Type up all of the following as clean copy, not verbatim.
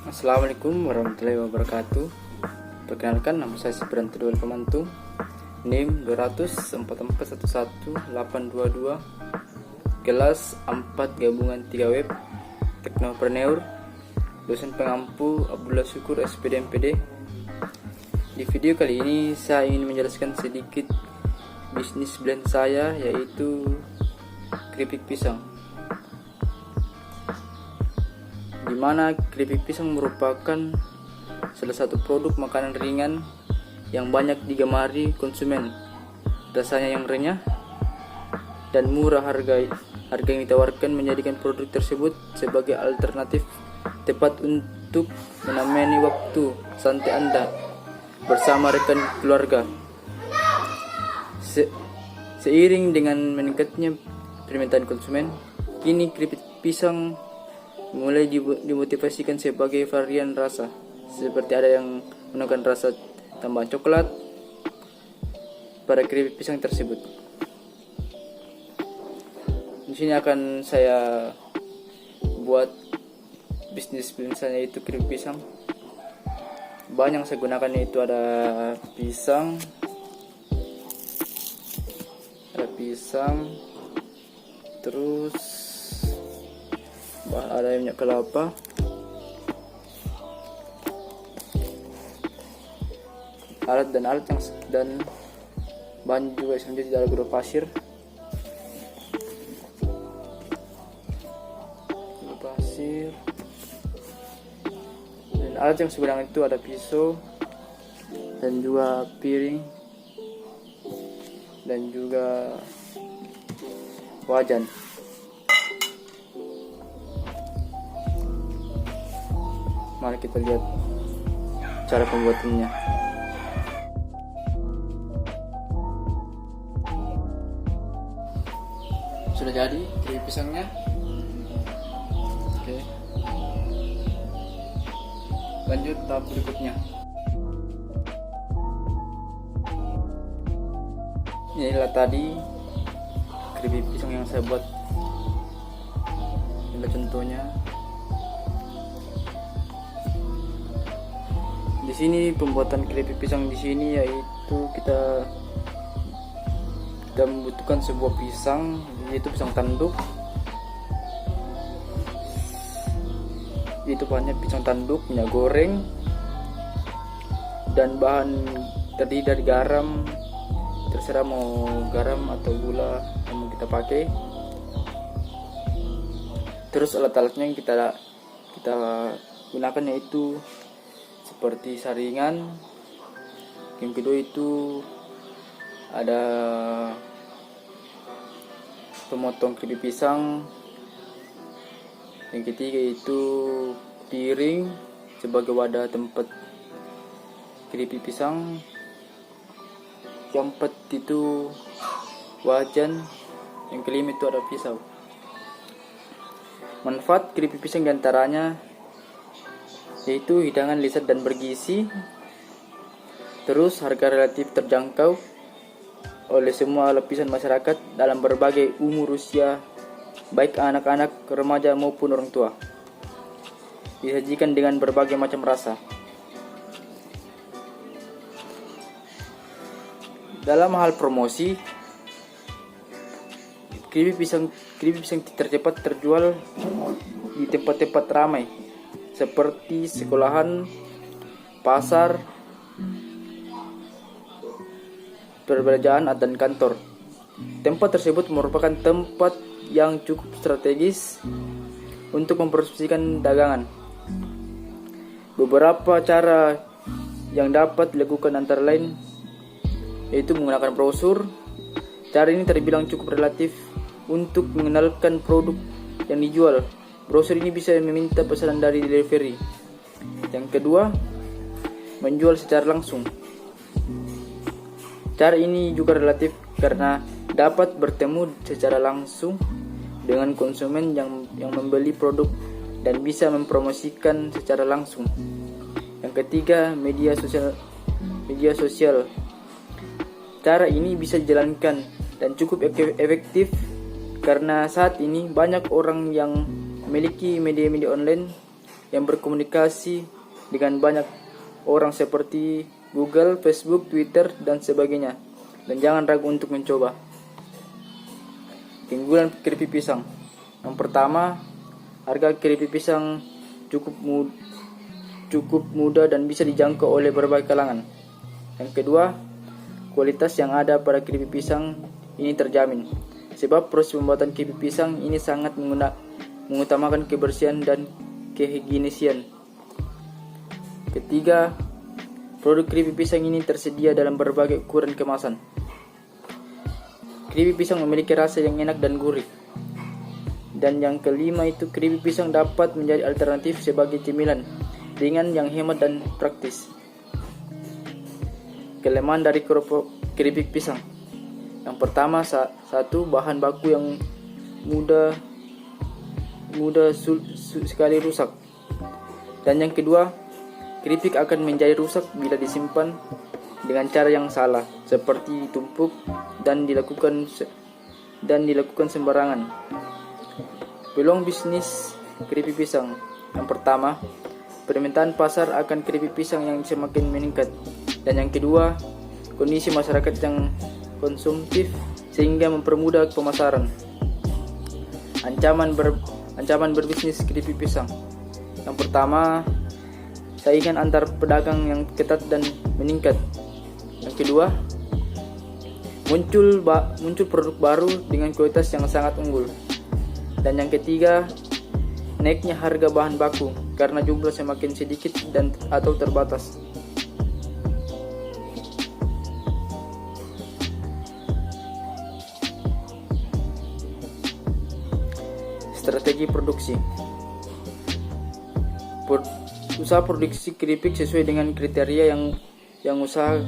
Assalamualaikum warahmatullahi wabarakatuh. Perkenalkan, nama saya Sibran Tedual Pemantung, NIM 20044118822, kelas 4 gabungan 3 web, Teknopreneur, dosen pengampu Abdullah Syukur SPD MPD. Di video kali ini saya ingin menjelaskan sedikit bisnis blend saya, yaitu keripik pisang, di mana keripik pisang merupakan salah satu produk makanan ringan yang banyak digemari konsumen. Rasanya yang renyah dan murah, harga yang ditawarkan menjadikan produk tersebut sebagai alternatif tepat untuk menemani waktu santai Anda bersama rekan keluarga. Seiring dengan meningkatnya permintaan konsumen, kini keripik pisang mulai dimotivasikan sebagai varian rasa, seperti ada yang menggunakan rasa tambahan coklat pada keripik pisang tersebut. Di sini akan saya buat bisnis misalnya, yaitu keripik pisang. Bahan yang saya gunakan itu ada pisang, terus ada minyak kelapa, alat dan bahan juga selanjutnya ada gula pasir, dan alat yang sebenarnya itu ada pisau dan juga piring dan juga wajan. Mari kita lihat cara pembuatannya. Sudah jadi keripik pisangnya. Oke. Lanjut tahap berikutnya. Inilah tadi keripik pisang yang saya buat. Inilah contohnya. Di sini pembuatan keripik pisang di sini yaitu kita membutuhkan sebuah pisang, yaitu pisang tanduk. Itu bahannya pisang tanduk, minyak goreng, dan bahan terdiri dari garam. Terserah mau garam atau gula yang mau kita pakai. Terus alat-alatnya yang kita gunakan yaitu seperti saringan. Yang kedua itu ada pemotong keripik pisang. Yang ketiga itu piring sebagai wadah tempat keripik pisang. Yang keempat itu wajan. Yang kelima itu ada pisau. Manfaat keripik pisang diantaranya yaitu hidangan lezat dan bergizi, terus harga relatif terjangkau oleh semua lapisan masyarakat dalam berbagai umur usia, baik anak-anak, remaja maupun orang tua. Disajikan dengan berbagai macam rasa. Dalam hal promosi, keripik pisang tercepat terjual di tempat-tempat ramai seperti sekolahan, pasar, perbelanjaan, dan kantor. Tempat tersebut merupakan tempat yang cukup strategis untuk mempromosikan dagangan. Beberapa cara yang dapat dilakukan antara lain yaitu menggunakan brosur. Cara ini terbilang cukup relatif untuk mengenalkan produk yang dijual. Brosur ini bisa meminta pesanan dari delivery. Yang kedua, menjual secara langsung. Cara ini juga relatif karena dapat bertemu secara langsung dengan konsumen yang membeli produk dan bisa mempromosikan secara langsung. Yang ketiga, media sosial. Cara ini bisa dijalankan dan cukup efektif karena saat ini banyak orang yang memiliki media-media online yang berkomunikasi dengan banyak orang seperti Google, Facebook, Twitter, dan sebagainya. Dan jangan ragu untuk mencoba. Keunggulan keripik pisang. Yang pertama, harga keripik pisang cukup mudah dan bisa dijangkau oleh berbagai kalangan. Yang kedua, kualitas yang ada pada keripik pisang ini terjamin. Sebab proses pembuatan keripik pisang ini sangat mengutamakan kebersihan dan kehigienisan. Ketiga, produk keripik pisang ini tersedia dalam berbagai ukuran kemasan. Keripik pisang memiliki rasa yang enak dan gurih. Dan yang kelima itu, keripik pisang dapat menjadi alternatif sebagai cemilan ringan yang hemat dan praktis. Kelemahan dari keripik pisang. Yang pertama, satu, bahan baku yang mudah sekali rusak. Dan yang kedua, keripik akan menjadi rusak bila disimpan dengan cara yang salah, seperti ditumpuk dan dilakukan sembarangan. Peluang bisnis keripik pisang. Yang pertama, permintaan pasar akan keripik pisang yang semakin meningkat. Dan yang kedua, kondisi masyarakat yang konsumtif sehingga mempermudah pemasaran. Ancaman berbisnis keripik pisang. Yang pertama, saingan antar pedagang yang ketat dan meningkat. Yang kedua, muncul produk baru dengan kualitas yang sangat unggul. Dan yang ketiga, naiknya harga bahan baku karena jumlah semakin sedikit atau terbatas. Strategi produksi. Usaha produksi keripik sesuai dengan kriteria yang usaha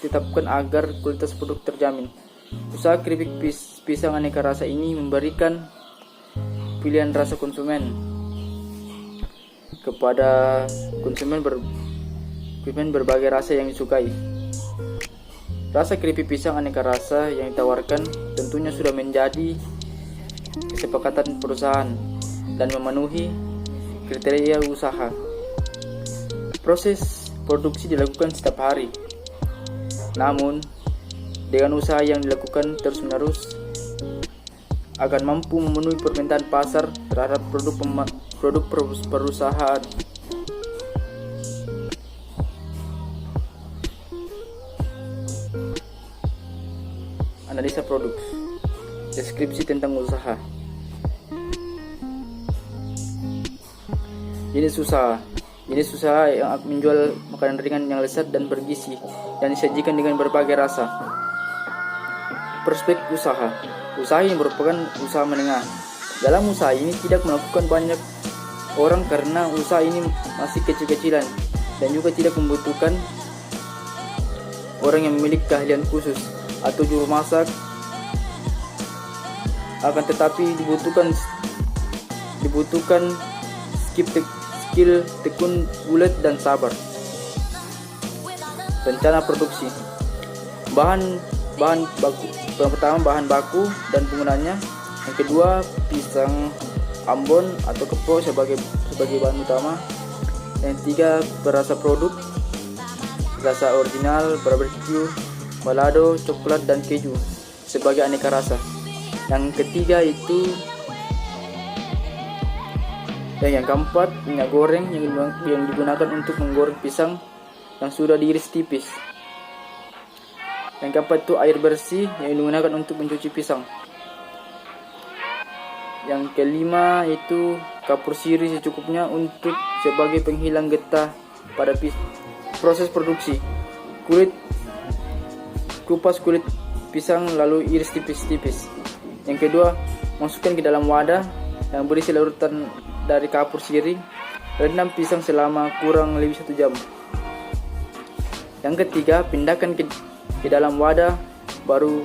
tetapkan agar kualitas produk terjamin. Usaha keripik pisang aneka rasa ini memberikan pilihan rasa konsumen kepada konsumen berbagai rasa yang disukai. Rasa keripik pisang aneka rasa yang ditawarkan tentunya sudah menjadi kesepakatan perusahaan dan memenuhi kriteria usaha. Proses produksi dilakukan setiap hari. Namun, dengan usaha yang dilakukan terus-menerus akan mampu memenuhi permintaan pasar terhadap produk perusahaan. Analisa produk. Deskripsi tentang usaha. Jenis usaha yang menjual makanan ringan yang lezat dan bergizi dan disajikan dengan berbagai rasa. Prospek usaha. Usaha ini merupakan usaha menengah. Dalam usaha ini tidak melakukan banyak orang karena usaha ini masih kecil-kecilan dan juga tidak membutuhkan orang yang memiliki keahlian khusus atau juru masak. Akan tetapi dibutuhkan skill tekun, bulat, dan sabar. Rencana produksi. Bahan baku. Yang pertama, bahan baku dan penggunanya. Yang kedua, pisang Ambon atau kepo sebagai bahan utama. Yang ketiga, berasa produk, rasa original, barbecue, balado, coklat, dan keju sebagai aneka rasa. Yang ketiga itu yang keempat, minyak goreng yang digunakan untuk menggoreng pisang yang sudah diiris tipis. Yang keempat itu air bersih yang digunakan untuk mencuci pisang. Yang kelima itu kapur sirih secukupnya untuk sebagai penghilang getah pada proses produksi. Kupas kulit pisang lalu iris tipis-tipis. Yang kedua, masukkan ke dalam wadah yang berisi larutan dari kapur sirih. Rendam pisang selama kurang lebih 1 jam. Yang ketiga, pindahkan ke dalam wadah baru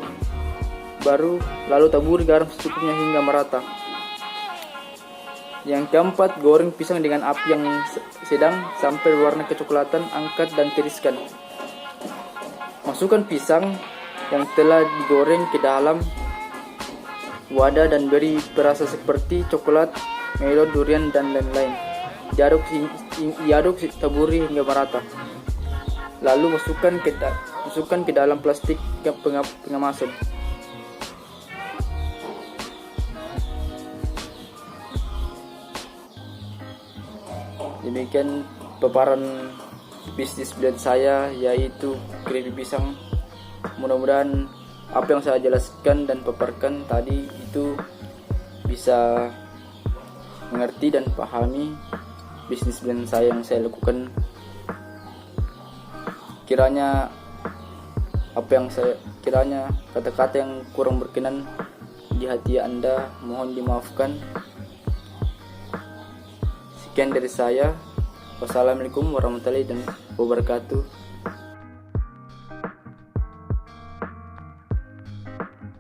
lalu taburi garam secukupnya hingga merata. Yang keempat, goreng pisang dengan api yang sedang sampai berwarna kecoklatan, angkat dan tiriskan. Masukkan pisang yang telah digoreng ke dalam wadah dan beri perasa seperti coklat, melon, durian, dan lain-lain. diaduk taburi hingga merata. Lalu masukkan ke dalam plastik pengemasan. Demikian paparan bisnis blend saya, yaitu keripik pisang. Mudah-mudahan apa yang saya jelaskan dan paparkan tadi itu bisa mengerti dan pahami bisnis blend saya yang saya lakukan. Kiranya kata-kata yang kurang berkenan di hati Anda mohon dimaafkan. Sekian dari saya. Wassalamualaikum warahmatullahi wabarakatuh.